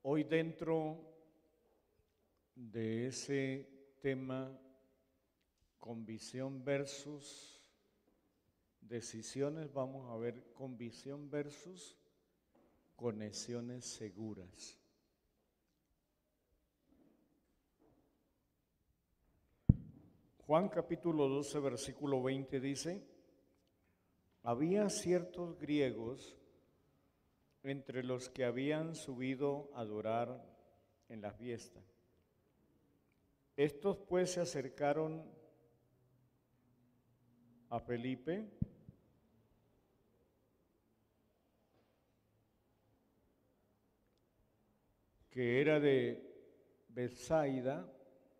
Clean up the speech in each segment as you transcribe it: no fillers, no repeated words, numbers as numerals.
Hoy dentro de ese tema convicción versus decisiones, vamos a ver convicción versus conexiones seguras. Juan capítulo 12, versículo 20 dice: había ciertos griegos entre los que habían subido a adorar en la fiesta. Estos pues se acercaron a Felipe que era de Betsaida,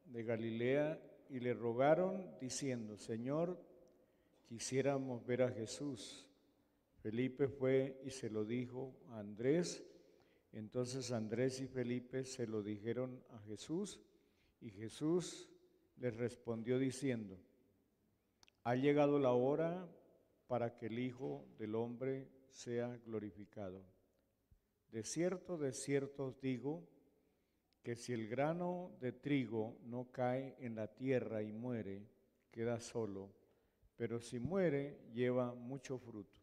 de Galilea, y le rogaron diciendo: Señor, quisiéramos ver a Jesús. Felipe fue y se lo dijo a Andrés. Entonces Andrés y Felipe se lo dijeron a Jesús, y Jesús les respondió diciendo: ha llegado la hora para que el Hijo del Hombre sea glorificado. De cierto os digo, que si el grano de trigo no cae en la tierra y muere, queda solo, pero si muere, lleva mucho fruto.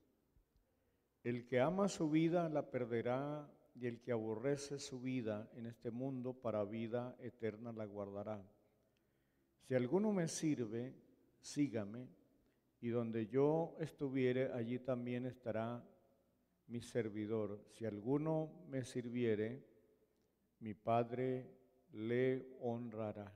El que ama su vida la perderá, y el que aborrece su vida en este mundo para vida eterna la guardará. Si alguno me sirve, sígame, y donde yo estuviere, allí también estará mi servidor. Si alguno me sirviere, mi Padre le honrará.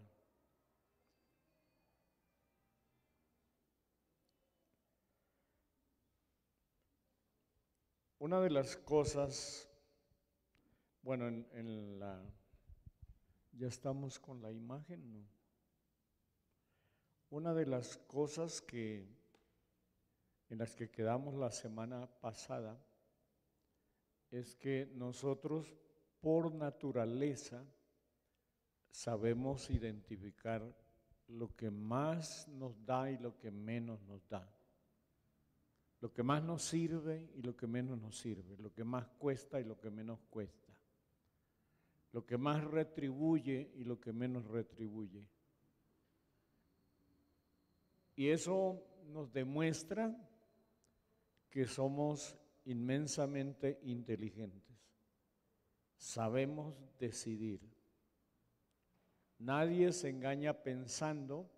Una de las cosas, bueno, ya estamos con la imagen, ¿no? Una de las cosas en las que quedamos la semana pasada es que nosotros por naturaleza sabemos identificar lo que más nos da y lo que menos nos da, lo que más nos sirve y lo que menos nos sirve, lo que más cuesta y lo que menos cuesta, lo que más retribuye y lo que menos retribuye. Y eso nos demuestra que somos inmensamente inteligentes. Sabemos decidir. Nadie se engaña pensando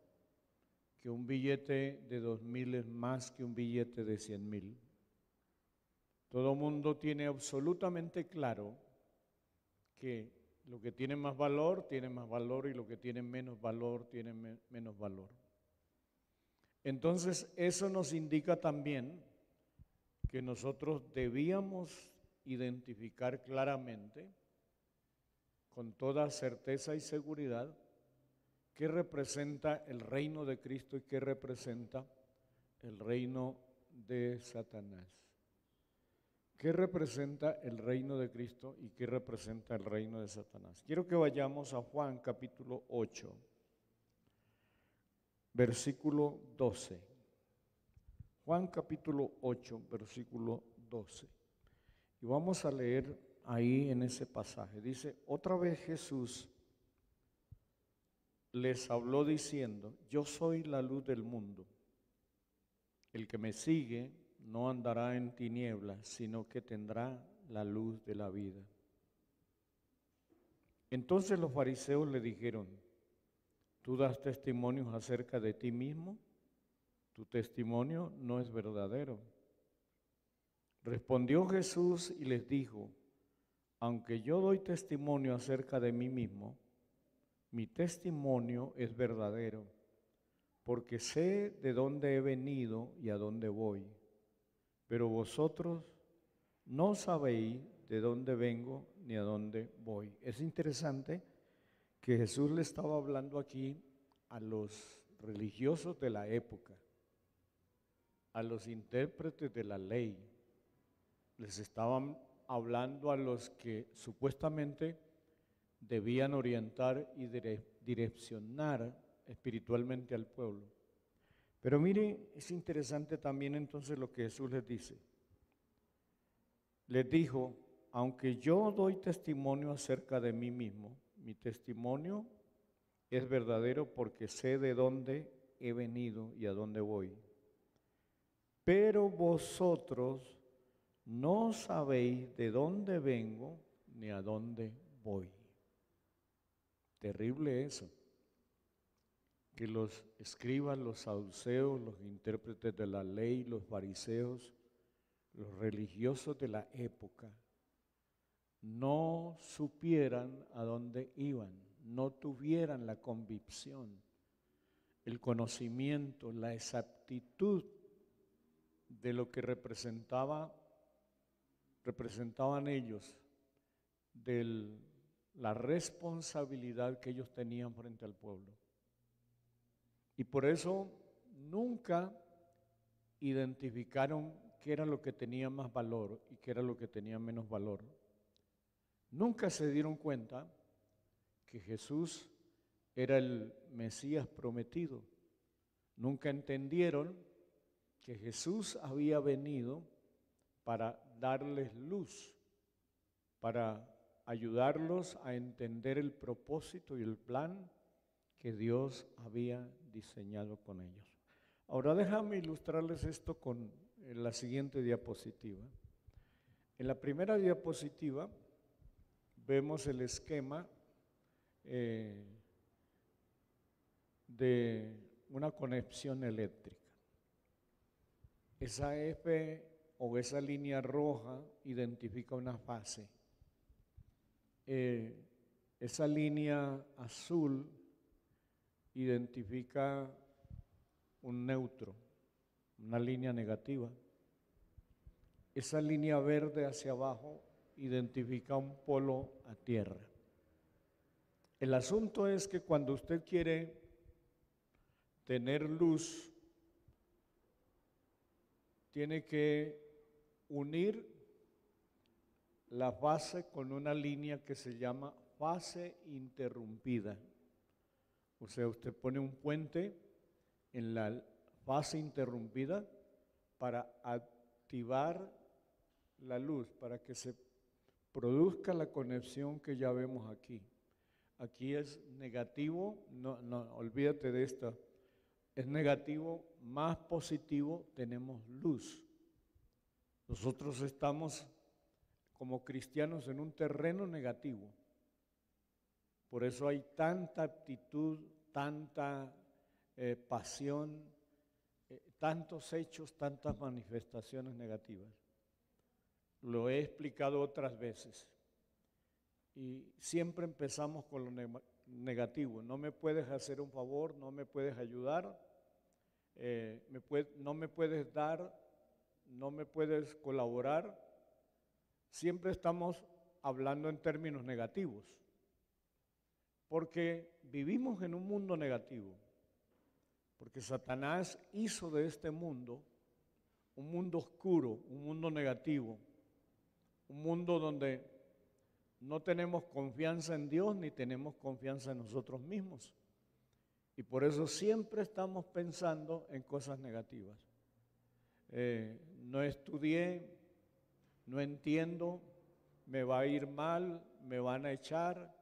que un billete de 2,000 es más que un billete de 100,000. Todo mundo tiene absolutamente claro que lo que tiene más valor y lo que tiene menos valor tiene menos valor. Entonces, eso nos indica también que nosotros debíamos identificar claramente, con toda certeza y seguridad, qué representa el reino de Cristo y qué representa el reino de Satanás. ¿Qué representa el reino de Cristo y qué representa el reino de Satanás? Quiero que vayamos a Juan capítulo 8, versículo 12. Juan capítulo 8, versículo 12. Y vamos a leer ahí en ese pasaje. Dice: otra vez Jesús les habló diciendo: yo soy la luz del mundo. El que me sigue no andará en tinieblas, sino que tendrá la luz de la vida. Entonces los fariseos le dijeron: ¿tú das testimonios acerca de ti mismo? Tu testimonio no es verdadero. Respondió Jesús y les dijo: aunque yo doy testimonio acerca de mí mismo, mi testimonio es verdadero, porque sé de dónde he venido y a dónde voy, pero vosotros no sabéis de dónde vengo ni a dónde voy. Es interesante que Jesús le estaba hablando aquí a los religiosos de la época, a los intérpretes de la ley. Les estaban hablando a los que supuestamente debían orientar y direccionar espiritualmente al pueblo. Pero mire, es interesante también entonces lo que Jesús les dice. Les dijo: aunque yo doy testimonio acerca de mí mismo, mi testimonio es verdadero porque sé de dónde he venido y a dónde voy. Pero vosotros no sabéis de dónde vengo ni a dónde voy. Terrible eso, que los escribas, los saduceos, los intérpretes de la ley, los fariseos, los religiosos de la época, no supieran a dónde iban, no tuvieran la convicción, el conocimiento, la exactitud de lo que representaban ellos, de la responsabilidad que ellos tenían frente al pueblo. Y por eso nunca identificaron qué era lo que tenía más valor y qué era lo que tenía menos valor. Nunca se dieron cuenta que Jesús era el Mesías prometido. Nunca entendieron que Jesús había venido para darles luz, para ayudarlos a entender el propósito y el plan que Dios había diseñado con ellos. Ahora déjame ilustrarles esto con la siguiente diapositiva. En la primera diapositiva vemos el esquema de una conexión eléctrica. Esa F o esa línea roja identifica una fase. Esa línea azul identifica un neutro, una línea negativa. Esa línea verde hacia abajo identifica un polo a tierra. El asunto es que cuando usted quiere tener luz, tiene que unir la fase con una línea que se llama fase interrumpida. O sea, usted pone un puente en la fase interrumpida para activar la luz, para que se produzca la conexión que ya vemos aquí. Aquí es negativo, no, olvídate de esto, es negativo más positivo, tenemos luz. Nosotros estamos como cristianos en un terreno negativo. Por eso hay tanta actitud, tanta pasión, tantos hechos, tantas manifestaciones negativas. Lo he explicado otras veces. Y siempre empezamos con lo negativo. No me puedes hacer un favor, no me puedes ayudar, no me puedes dar, no me puedes colaborar. Siempre estamos hablando en términos negativos, porque vivimos en un mundo negativo, porque Satanás hizo de este mundo un mundo oscuro, un mundo negativo, un mundo donde no tenemos confianza en Dios ni tenemos confianza en nosotros mismos. Y por eso siempre estamos pensando en cosas negativas. No estudié, no entiendo, me va a ir mal, me van a echar,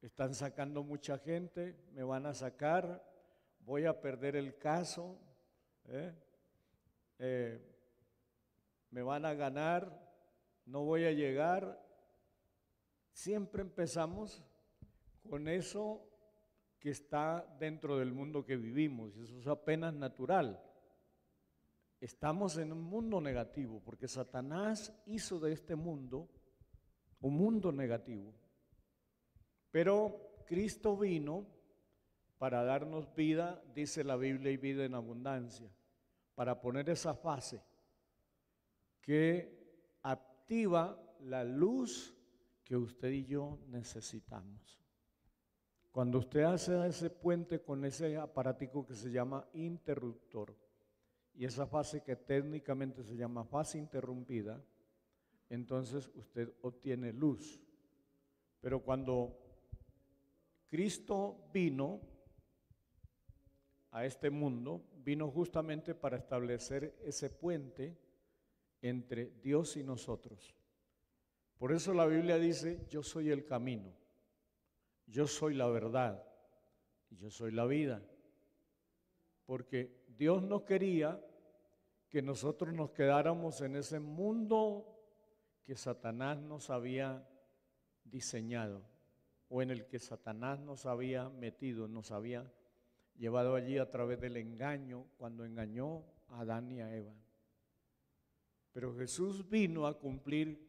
están sacando mucha gente, me van a sacar, voy a perder el caso, me van a ganar, no voy a llegar. Siempre empezamos con eso que está dentro del mundo que vivimos, y eso es apenas natural. Estamos en un mundo negativo, porque Satanás hizo de este mundo un mundo negativo. Pero Cristo vino para darnos vida, dice la Biblia, y vida en abundancia, para poner esa fase que activa la luz que usted y yo necesitamos. Cuando usted hace ese puente con ese aparatico que se llama interruptor, y esa fase que técnicamente se llama fase interrumpida, entonces usted obtiene luz. Pero cuando Cristo vino a este mundo, vino justamente para establecer ese puente entre Dios y nosotros. Por eso la Biblia dice, yo soy el camino, yo soy la verdad y yo soy la vida. Porque Dios no quería que nosotros nos quedáramos en ese mundo que Satanás nos había diseñado o en el que Satanás nos había metido, nos había llevado allí a través del engaño, cuando engañó a Adán y a Eva. Pero Jesús vino a cumplir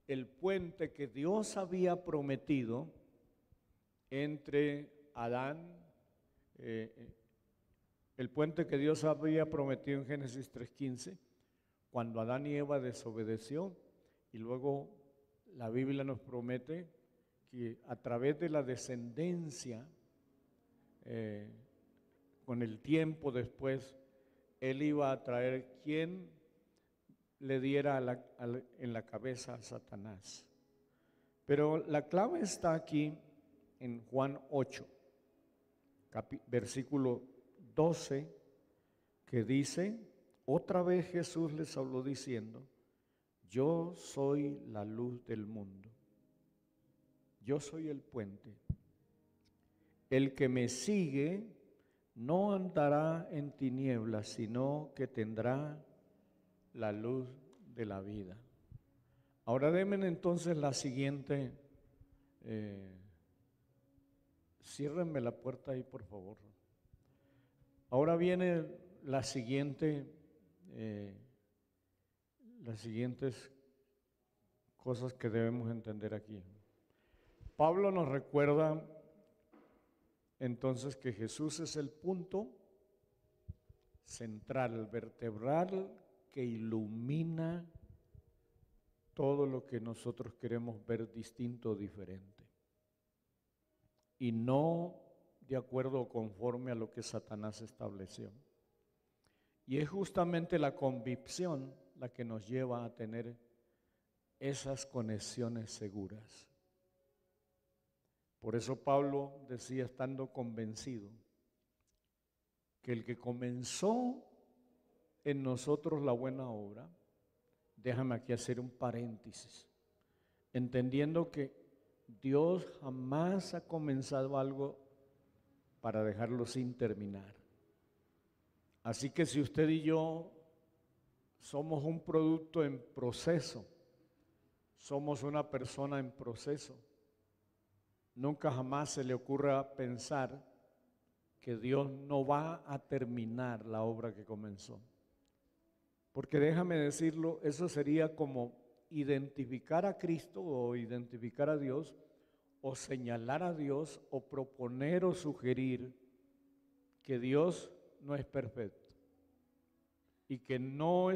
el puente que Dios había prometido entre Adán, el puente que Dios había prometido en Génesis 3:15, cuando Adán y Eva desobedeció, y luego la Biblia nos promete que a través de la descendencia, con el tiempo después, Él iba a traer quien le diera en la cabeza a Satanás. Pero la clave está aquí en Juan 8, versículo 12, que dice, otra vez Jesús les habló diciendo, yo soy la luz del mundo, yo soy el puente. El que me sigue no andará en tinieblas, sino que tendrá la luz de la vida. Ahora denme entonces la siguiente, ciérrenme la puerta ahí por favor. Ahora viene la siguiente, las siguientes cosas que debemos entender aquí. Pablo nos recuerda entonces que Jesús es el punto central, vertebral, que ilumina todo lo que nosotros queremos ver distinto o diferente. Y no de acuerdo o conforme a lo que Satanás estableció. Y es justamente la convicción la que nos lleva a tener esas conexiones seguras. Por eso Pablo decía, estando convencido, que el que comenzó en nosotros la buena obra, déjame aquí hacer un paréntesis, entendiendo que Dios jamás ha comenzado algo para dejarlo sin terminar. Así que si usted y yo somos un producto en proceso, somos una persona en proceso, nunca jamás se le ocurra pensar que Dios no va a terminar la obra que comenzó. Porque déjame decirlo, eso sería como identificar a Cristo o identificar a Dios o señalar a Dios o proponer o sugerir que Dios no es perfecto y que no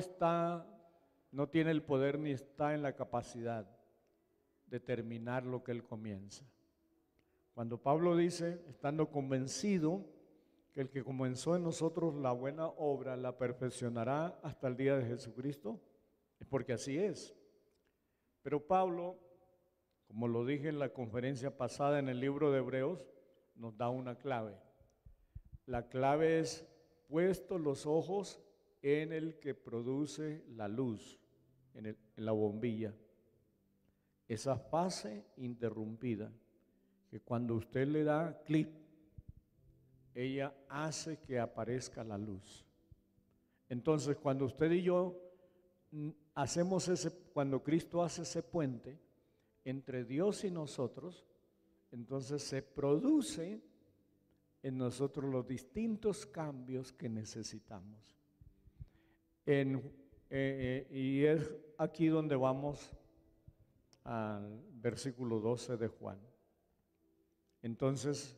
tiene el poder ni está en la capacidad de terminar lo que Él comienza. Cuando Pablo dice, estando convencido que el que comenzó en nosotros la buena obra la perfeccionará hasta el día de Jesucristo, es porque así es. Pero Pablo, como lo dije en la conferencia pasada en el libro de Hebreos, nos da una clave. La clave es puesto los ojos en el que produce la luz, en la bombilla. Esa fase interrumpida, que cuando usted le da clic, ella hace que aparezca la luz. Entonces, cuando usted y yo cuando Cristo hace ese puente entre Dios y nosotros, entonces se produce en nosotros los distintos cambios que necesitamos. Y es aquí donde vamos al versículo 12 de Juan. Entonces,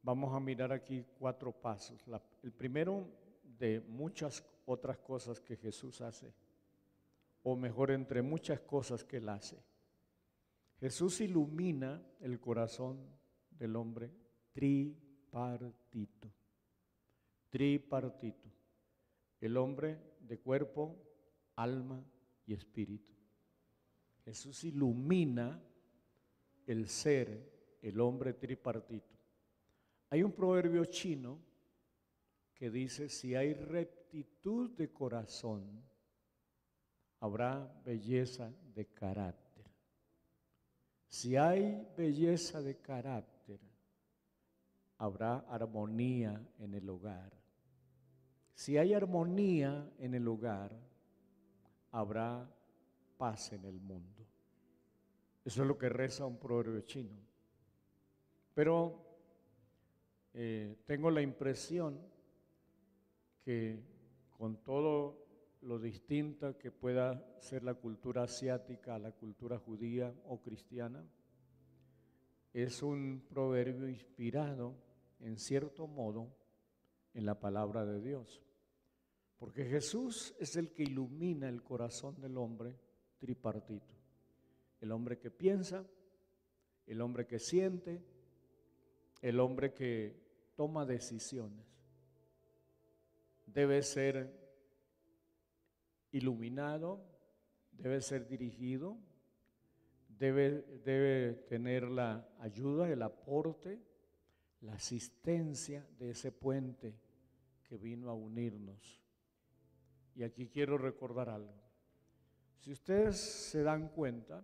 vamos a mirar aquí 4 pasos. El primero de muchas otras cosas que Jesús hace, o mejor, entre muchas cosas que Él hace. Jesús ilumina el corazón del hombre tripartito. Tripartito. El hombre de cuerpo, alma y espíritu. Jesús ilumina el ser, el hombre tripartito. Hay un proverbio chino que dice, si hay rectitud de corazón, habrá belleza de carácter. Si hay belleza de carácter, habrá armonía en el hogar. Si hay armonía en el hogar, habrá paz en el mundo. Eso es lo que reza un proverbio chino. Pero tengo la impresión que con todo lo distinta que pueda ser la cultura asiática a la cultura judía o cristiana, es un proverbio inspirado, en cierto modo, en la palabra de Dios. Porque Jesús es el que ilumina el corazón del hombre tripartito. El hombre que piensa, el hombre que siente, el hombre que toma decisiones. Debe ser iluminado, debe ser dirigido, debe tener la ayuda, el aporte, la asistencia de ese puente que vino a unirnos. Y aquí quiero recordar algo. Si ustedes se dan cuenta,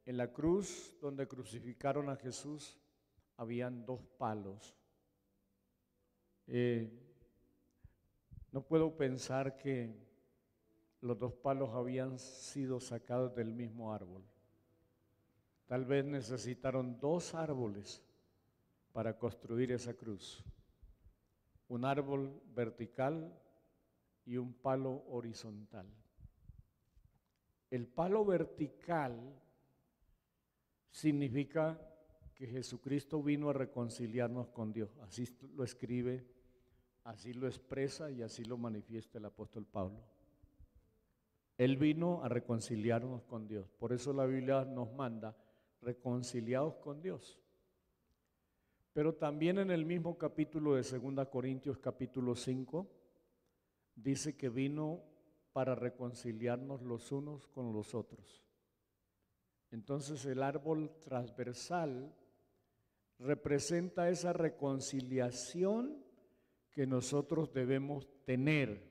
en la cruz donde crucificaron a Jesús habían 2 palos. No puedo pensar que los 2 palos habían sido sacados del mismo árbol. Tal vez necesitaron 2 árboles para construir esa cruz. Un árbol vertical y un palo horizontal. El palo vertical significa que Jesucristo vino a reconciliarnos con Dios. Así lo escribe, así lo expresa y así lo manifiesta el apóstol Pablo. Él vino a reconciliarnos con Dios. Por eso la Biblia nos manda reconciliados con Dios. Pero también en el mismo capítulo de 2 Corintios capítulo 5 dice que vino para reconciliarnos los unos con los otros. Entonces el árbol transversal representa esa reconciliación que nosotros debemos tener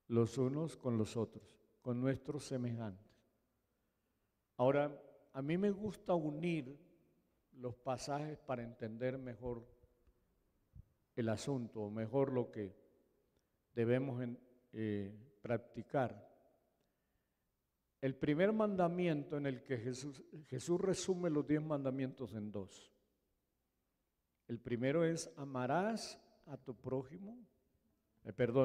los unos con los otros, con nuestros semejantes. Ahora, a mí me gusta unir los pasajes para entender mejor el asunto, o mejor lo que debemos practicar. El primer mandamiento en el que Jesús resume los 10 mandamientos en 2. El primero es amarás a tu prójimo,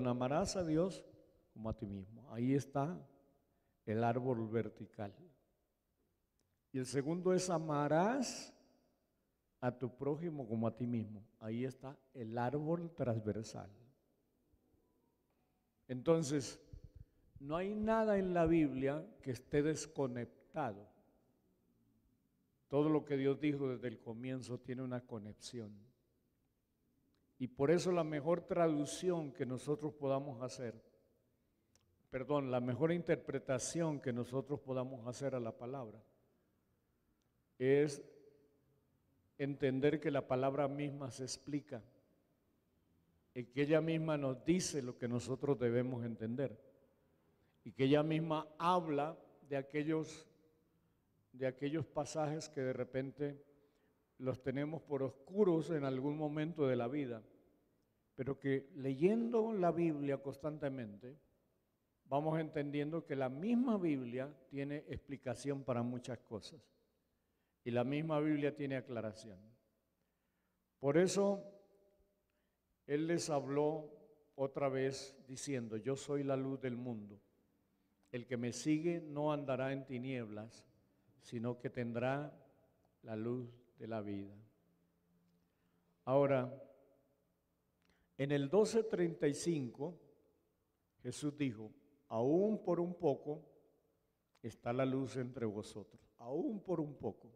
amarás a Dios como a ti mismo. Ahí está el árbol vertical. Y el segundo es amarás a tu prójimo como a ti mismo. Ahí está el árbol transversal. Entonces, no hay nada en la Biblia que esté desconectado. Todo lo que Dios dijo desde el comienzo tiene una conexión. Y por eso la mejor traducción que nosotros podamos hacer, la mejor interpretación que nosotros podamos hacer a la palabra, es entender que la palabra misma se explica y que ella misma nos dice lo que nosotros debemos entender y que ella misma habla de aquellos pasajes que de repente los tenemos por oscuros en algún momento de la vida, pero que leyendo la Biblia constantemente vamos entendiendo que la misma Biblia tiene explicación para muchas cosas y la misma Biblia tiene aclaración. Por eso Él les habló otra vez diciendo: yo soy la luz del mundo. El que me sigue no andará en tinieblas, sino que tendrá la luz de la vida. Ahora, en el 12:35, Jesús dijo: aún por un poco está la luz entre vosotros, aún por un poco.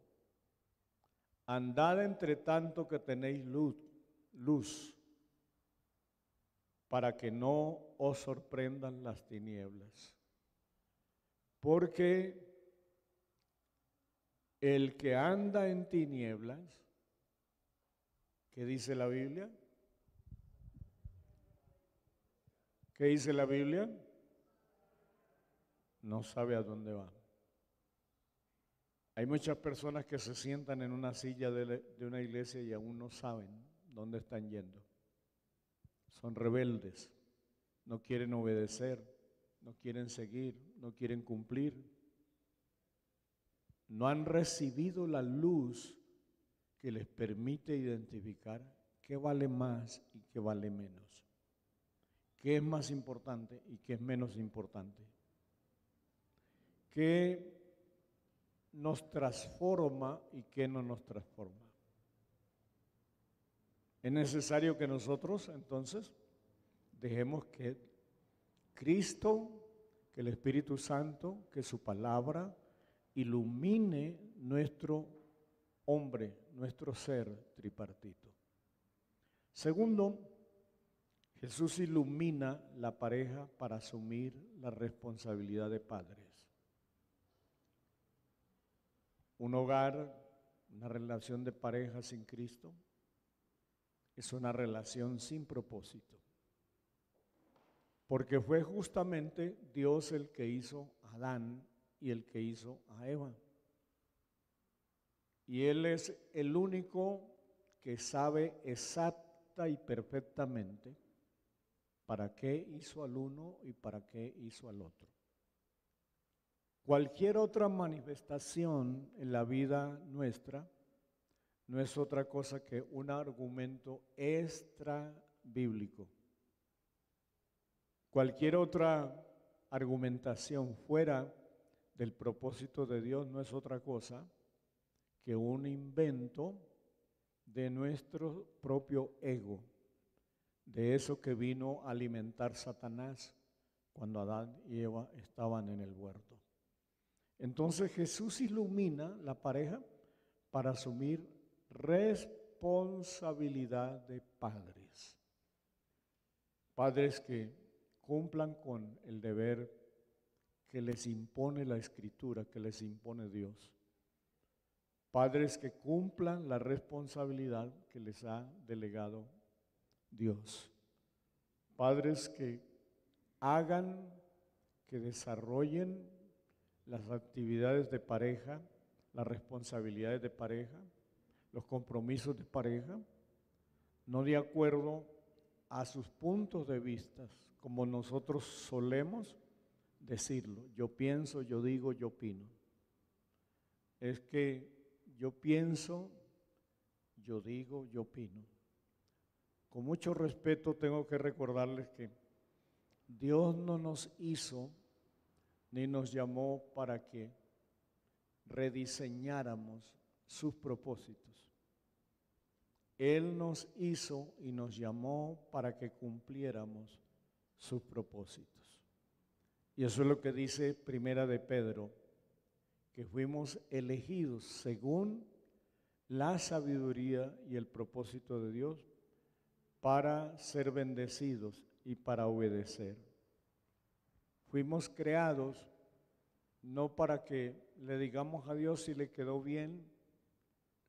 Andad entre tanto que tenéis luz, para que no os sorprendan las tinieblas. Porque el que anda en tinieblas, ¿qué dice la Biblia? ¿Qué dice la Biblia? No sabe a dónde va. Hay muchas personas que se sientan en una silla de una iglesia y aún no saben dónde están yendo. Son rebeldes, no quieren obedecer, no quieren seguir, no quieren cumplir. No han recibido la luz que les permite identificar qué vale más y qué vale menos, qué es más importante y qué es menos importante, qué nos transforma y qué no nos transforma. Es necesario que nosotros entonces dejemos que Cristo, que el Espíritu Santo, que su palabra ilumine nuestro hombre, nuestro ser tripartito. Segundo, Jesús ilumina la pareja para asumir la responsabilidad de padres. Un hogar, una relación de pareja sin Cristo, es una relación sin propósito. Porque fue justamente Dios el que hizo a Adán y el que hizo a Eva. Y Él es el único que sabe exacta y perfectamente para qué hizo al uno y para qué hizo al otro. Cualquier otra manifestación en la vida nuestra no es otra cosa que un argumento extra bíblico. Cualquier otra argumentación fuera del propósito de Dios no es otra cosa que un invento de nuestro propio ego, de eso que vino a alimentar Satanás cuando Adán y Eva estaban en el huerto. Entonces Jesús ilumina la pareja para asumir responsabilidad de padres. Padres que cumplan con el deber que les impone la Escritura, que les impone Dios. Padres que cumplan la responsabilidad que les ha delegado Dios. Padres que hagan, que desarrollen las actividades de pareja, las responsabilidades de pareja, los compromisos de pareja, no de acuerdo a sus puntos de vista, como nosotros solemos decirlo. Yo pienso, yo digo, yo opino. Es que yo pienso, yo digo, yo opino. Con mucho respeto tengo que recordarles que Dios no nos hizo ni nos llamó para que rediseñáramos sus propósitos. Él nos hizo y nos llamó para que cumpliéramos sus propósitos. Y eso es lo que dice Primera de Pedro, que fuimos elegidos según la sabiduría y el propósito de Dios para ser bendecidos y para obedecer. Fuimos creados no para que le digamos a Dios si le quedó bien,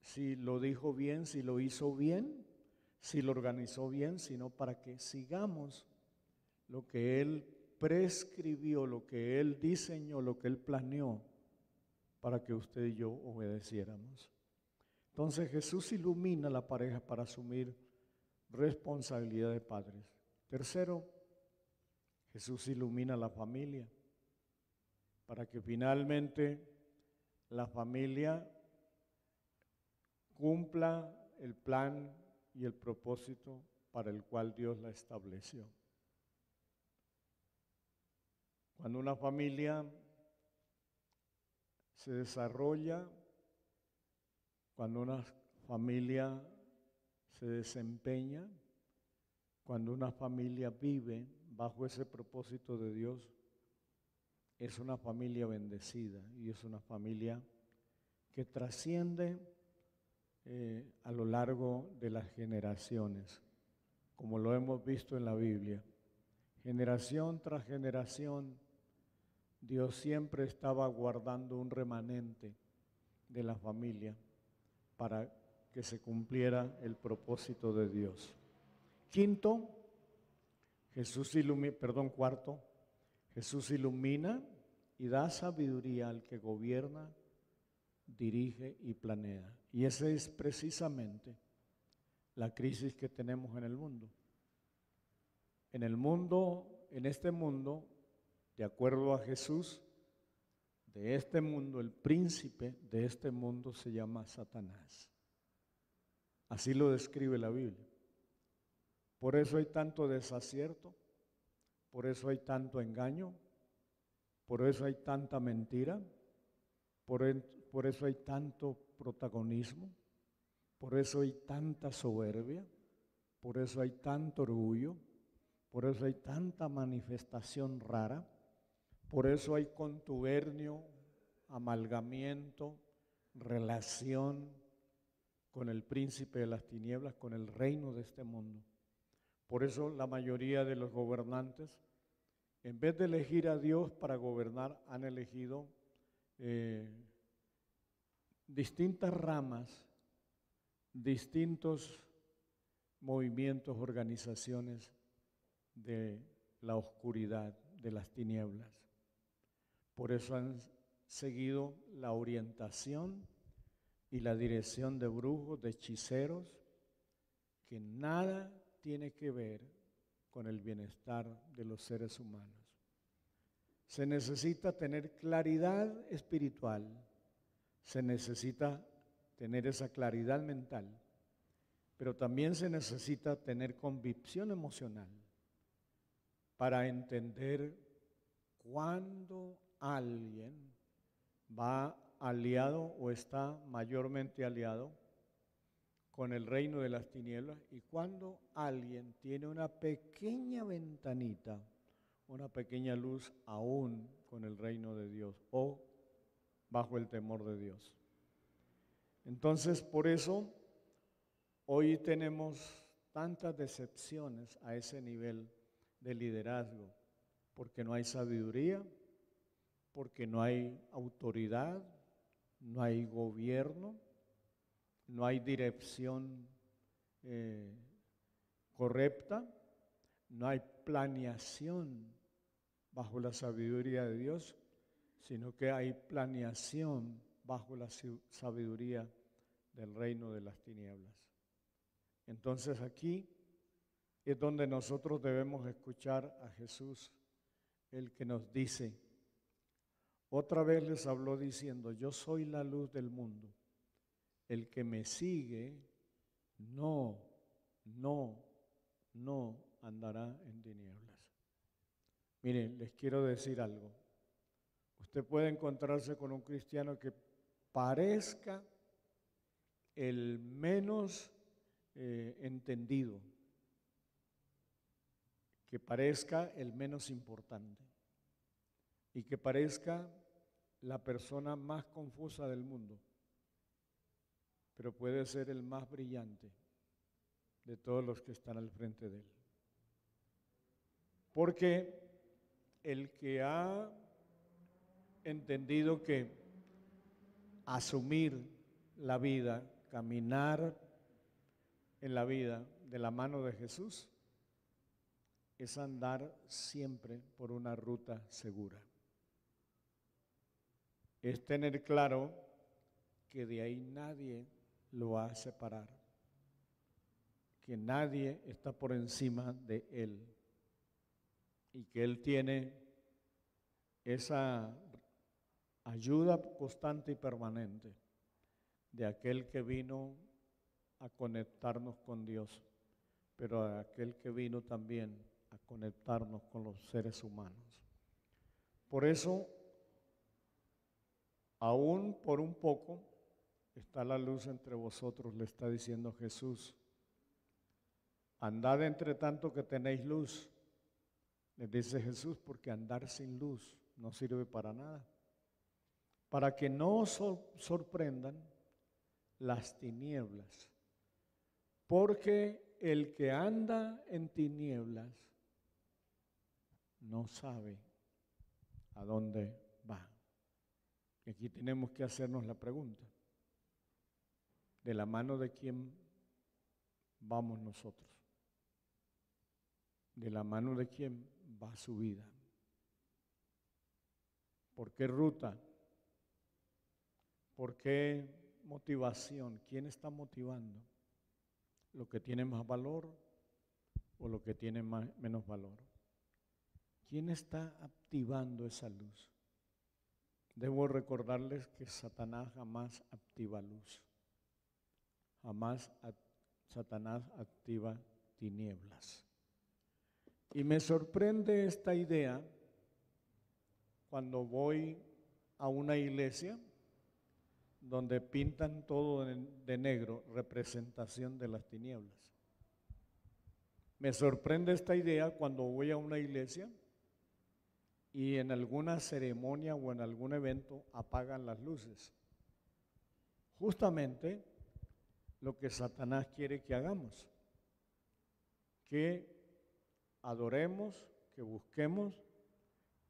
si lo dijo bien, si lo hizo bien, si lo organizó bien, sino para que sigamos lo que Él prescribió, lo que Él diseñó, lo que Él planeó para que usted y yo obedeciéramos. Entonces Jesús ilumina a la pareja para asumir responsabilidad de padres. Tercero, Jesús ilumina a la familia para que finalmente la familia cumpla el plan y el propósito para el cual Dios la estableció. Cuando una familia se desarrolla, cuando una familia se desempeña, cuando una familia vive bajo ese propósito de Dios, es una familia bendecida y es una familia que trasciende a lo largo de las generaciones, como lo hemos visto en la Biblia. Generación tras generación, Dios siempre estaba guardando un remanente de la familia para que se cumpliera el propósito de Dios. Cuarto, Jesús ilumina y da sabiduría al que gobierna dirige y planea. Y esa es precisamente la crisis que tenemos en el mundo. En el mundo, en este mundo, de acuerdo a Jesús, de este mundo, el príncipe de este mundo se llama Satanás. Así lo describe la Biblia. Por eso hay tanto desacierto, por eso hay tanto engaño, por eso hay tanta mentira, por eso hay tanto protagonismo, por eso hay tanta soberbia, por eso hay tanto orgullo, por eso hay tanta manifestación rara, por eso hay contubernio, amalgamiento, relación con el príncipe de las tinieblas, con el reino de este mundo. Por eso la mayoría de los gobernantes, en vez de elegir a Dios para gobernar, han elegido distintas ramas, distintos movimientos, organizaciones de la oscuridad, de las tinieblas. Por eso han seguido la orientación y la dirección de brujos, de hechiceros, que nada tiene que ver con el bienestar de los seres humanos. Se necesita tener claridad espiritual, se necesita tener esa claridad mental, pero también se necesita tener convicción emocional para entender cuándo alguien va aliado o está mayormente aliado con el reino de las tinieblas y cuando alguien tiene una pequeña ventanita, una pequeña luz aún con el reino de Dios o bajo el temor de Dios. Entonces, por eso hoy tenemos tantas decepciones a ese nivel de liderazgo, porque no hay sabiduría, porque no hay autoridad, no hay gobierno, no hay dirección correcta, no hay planeación bajo la sabiduría de Dios, sino que hay planeación bajo la sabiduría del reino de las tinieblas. Entonces aquí es donde nosotros debemos escuchar a Jesús, el que nos dice, otra vez les habló diciendo, yo soy la luz del mundo. El que me sigue no andará en tinieblas. Miren, les quiero decir algo. Usted puede encontrarse con un cristiano que parezca el menos entendido, que parezca el menos importante y que parezca la persona más confusa del mundo, pero puede ser el más brillante de todos los que están al frente de él. Porque el que ha entendido que asumir la vida, caminar en la vida de la mano de Jesús, es andar siempre por una ruta segura. Es tener claro que de ahí nadie lo va a separar, que nadie está por encima de él y que él tiene esa ayuda constante y permanente de aquel que vino a conectarnos con Dios, pero a aquel que vino también a conectarnos con los seres humanos. Por eso, aún por un poco, está la luz entre vosotros, le está diciendo Jesús. Andad entre tanto que tenéis luz, les dice Jesús, porque andar sin luz no sirve para nada. Para que no os sorprendan las tinieblas, porque el que anda en tinieblas no sabe a dónde va. Y aquí tenemos que hacernos la pregunta, ¿de la mano de quién vamos nosotros? ¿De la mano de quién va su vida? ¿Por qué ruta ¿Por qué motivación? ¿Quién está motivando? ¿Lo que tiene más valor o lo que tiene menos valor? ¿Quién está activando esa luz? Debo recordarles que Satanás jamás activa luz. Jamás Satanás activa tinieblas. Y me sorprende esta idea cuando voy a una iglesia donde pintan todo de negro, representación de las tinieblas. Me sorprende esta idea cuando voy a una iglesia y en alguna ceremonia o en algún evento apagan las luces. Justamente lo que Satanás quiere que hagamos, que adoremos, que busquemos,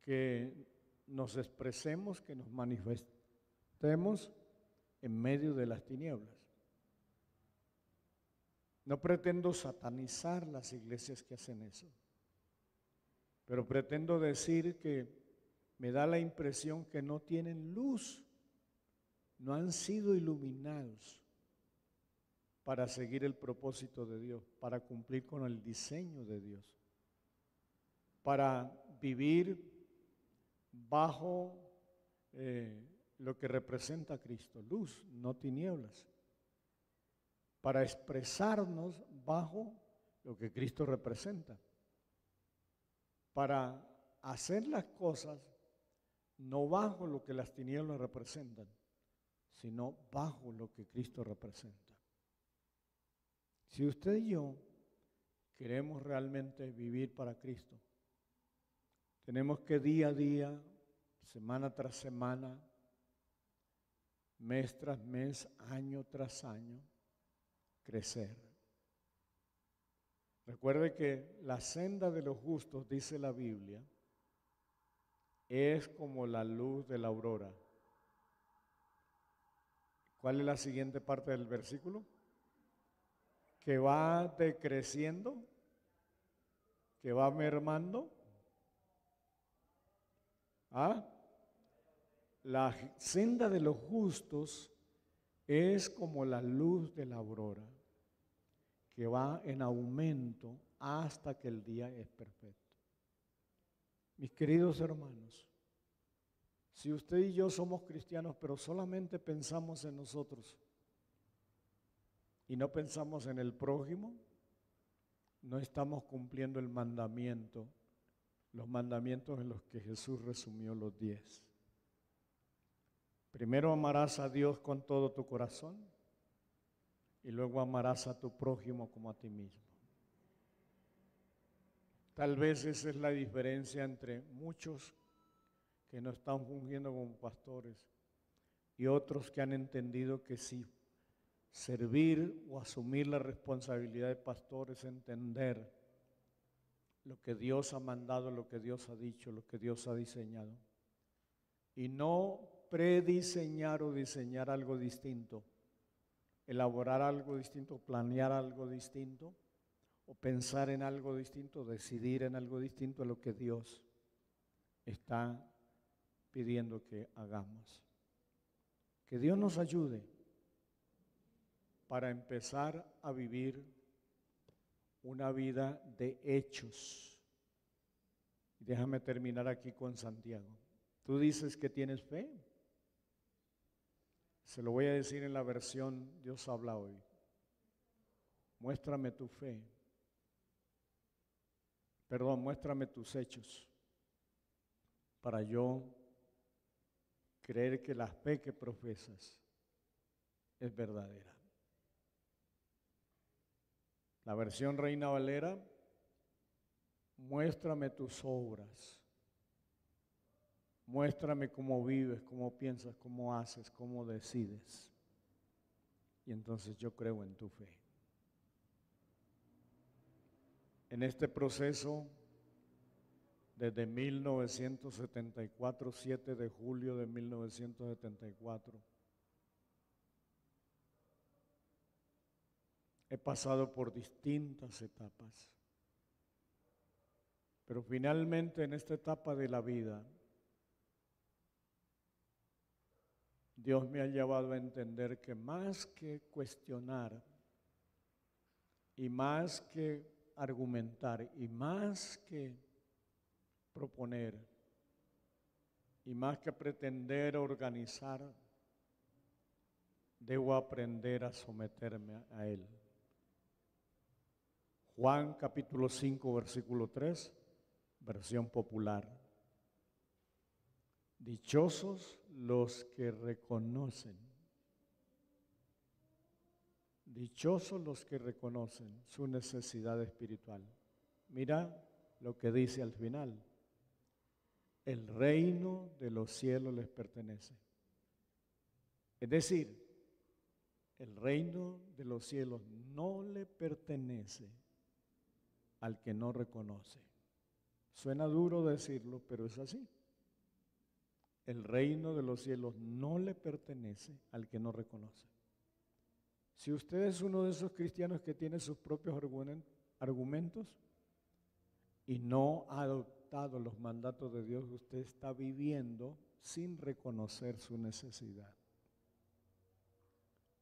que nos expresemos, que nos manifestemos en medio de las tinieblas. No pretendo satanizar las iglesias que hacen eso, pero pretendo decir que me da la impresión que no tienen luz, no han sido iluminados para seguir el propósito de Dios, para cumplir con el diseño de Dios, para vivir bajo lo que representa a Cristo, luz, no tinieblas, para expresarnos bajo lo que Cristo representa, para hacer las cosas no bajo lo que las tinieblas representan, sino bajo lo que Cristo representa. Si usted y yo queremos realmente vivir para Cristo, tenemos que día a día, semana tras semana, mes tras mes, año tras año, crecer. Recuerde que la senda de los justos, dice la Biblia, es como la luz de la aurora. ¿Cuál es la siguiente parte del versículo? Que va decreciendo, que va mermando. La senda de los justos es como la luz de la aurora, que va en aumento hasta que el día es perfecto. Mis queridos hermanos, si usted y yo somos cristianos, pero solamente pensamos en nosotros y no pensamos en el prójimo, no estamos cumpliendo el mandamiento, los mandamientos en los que Jesús resumió los 10. Primero amarás a Dios con todo tu corazón y luego amarás a tu prójimo como a ti mismo. Tal vez esa es la diferencia entre muchos que no están fungiendo como pastores y otros que han entendido que sí, servir o asumir la responsabilidad de pastor es entender lo que Dios ha mandado, lo que Dios ha dicho, lo que Dios ha diseñado. Y no prediseñar o diseñar algo distinto, elaborar algo distinto, planear algo distinto, o pensar en algo distinto, decidir en algo distinto a lo que Dios está pidiendo que hagamos. Que Dios nos ayude para empezar a vivir una vida de hechos. Déjame terminar aquí con Santiago. Tú dices que tienes fe. Se lo voy a decir en la versión Dios habla hoy. Muéstrame tu fe. Muéstrame tus hechos para yo creer que la fe que profesas es verdadera. La versión Reina Valera, muéstrame tus obras. Muéstrame cómo vives, cómo piensas, cómo haces, cómo decides. Y entonces yo creo en tu fe. En este proceso, desde 1974, 7 de julio de 1974, he pasado por distintas etapas. Pero finalmente en esta etapa de la vida, Dios me ha llevado a entender que más que cuestionar y más que argumentar y más que proponer y más que pretender organizar, debo aprender a someterme a Él. Juan capítulo 5, versículo 3, versión popular. Dichosos los que reconocen, dichosos los que reconocen su necesidad espiritual. Mira lo que dice al final. El reino de los cielos les pertenece. Es decir, el reino de los cielos no le pertenece al que no reconoce. Suena duro decirlo, pero es así. El reino de los cielos no le pertenece al que no reconoce. Si usted es uno de esos cristianos que tiene sus propios argumentos y no ha adoptado los mandatos de Dios, usted está viviendo sin reconocer su necesidad.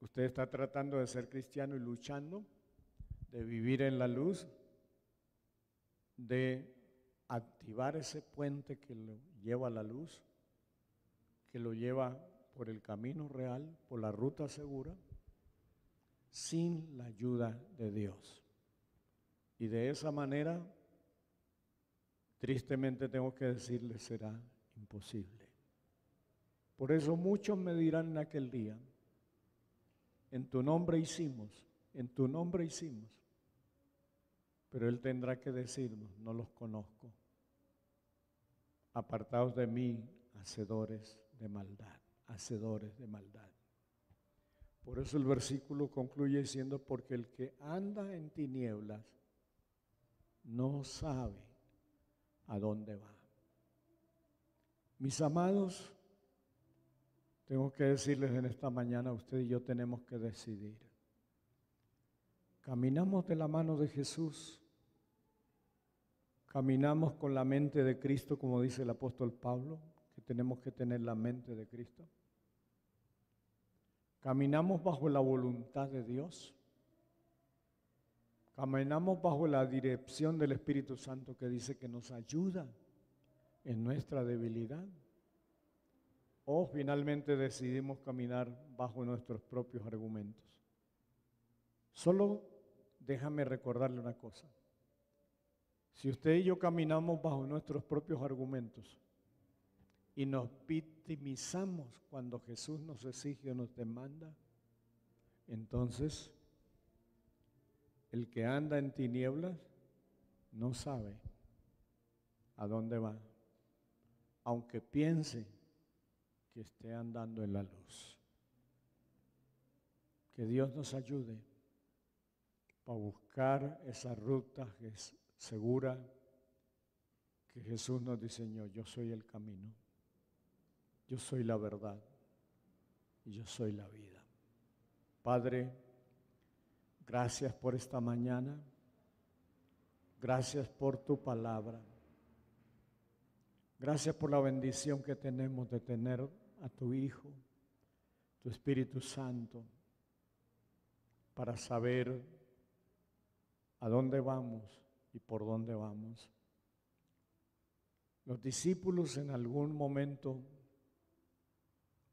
Usted está tratando de ser cristiano y luchando, de vivir en la luz, de activar ese puente que lo lleva a la luz, que lo lleva por el camino real, por la ruta segura, sin la ayuda de Dios. Y de esa manera, tristemente tengo que decirle, será imposible. Por eso muchos me dirán en aquel día, en tu nombre hicimos, en tu nombre hicimos. Pero Él tendrá que decirnos, no los conozco. Apartaos de mí, hacedores de maldad, hacedores de maldad. Por eso el versículo concluye diciendo, porque el que anda en tinieblas no sabe a dónde va. Mis amados, tengo que decirles en esta mañana, usted y yo tenemos que decidir. Caminamos de la mano de Jesús, caminamos con la mente de Cristo, como dice el apóstol Pablo, que tenemos que tener la mente de Cristo. Caminamos bajo la voluntad de Dios. Caminamos bajo la dirección del Espíritu Santo que dice que nos ayuda en nuestra debilidad. O finalmente decidimos caminar bajo nuestros propios argumentos. Solo déjame recordarle una cosa. Si usted y yo caminamos bajo nuestros propios argumentos y nos victimizamos cuando Jesús nos exige o nos demanda, entonces el que anda en tinieblas no sabe a dónde va, aunque piense que esté andando en la luz. Que Dios nos ayude para buscar esa ruta que es segura que Jesús nos diseñó. Yo soy el camino, yo soy la verdad y yo soy la vida. Padre, gracias por esta mañana, gracias por tu palabra, gracias por la bendición que tenemos de tener a tu Hijo, tu Espíritu Santo, para saber a dónde vamos y por dónde vamos. Los discípulos en algún momento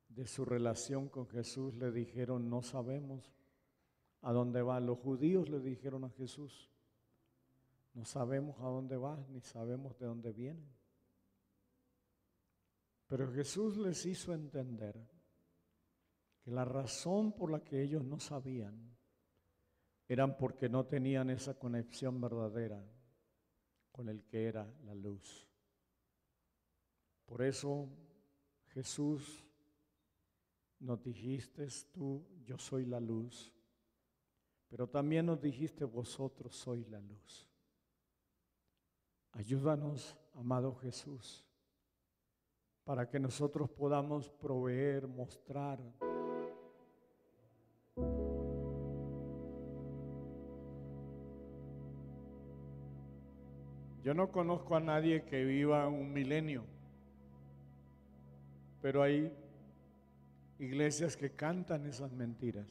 de su relación con Jesús le dijeron, no sabemos a dónde va. Los judíos le dijeron a Jesús, no sabemos a dónde vas ni sabemos de dónde vienen. Pero Jesús les hizo entender que la razón por la que ellos no sabían eran porque no tenían esa conexión verdadera con el que era la luz. Por eso, Jesús, nos dijiste tú, yo soy la luz, pero también nos dijiste, vosotros sois la luz. Ayúdanos, amado Jesús, para que nosotros podamos proveer, mostrar Yo no conozco a nadie que viva un milenio, pero hay iglesias que cantan esas mentiras.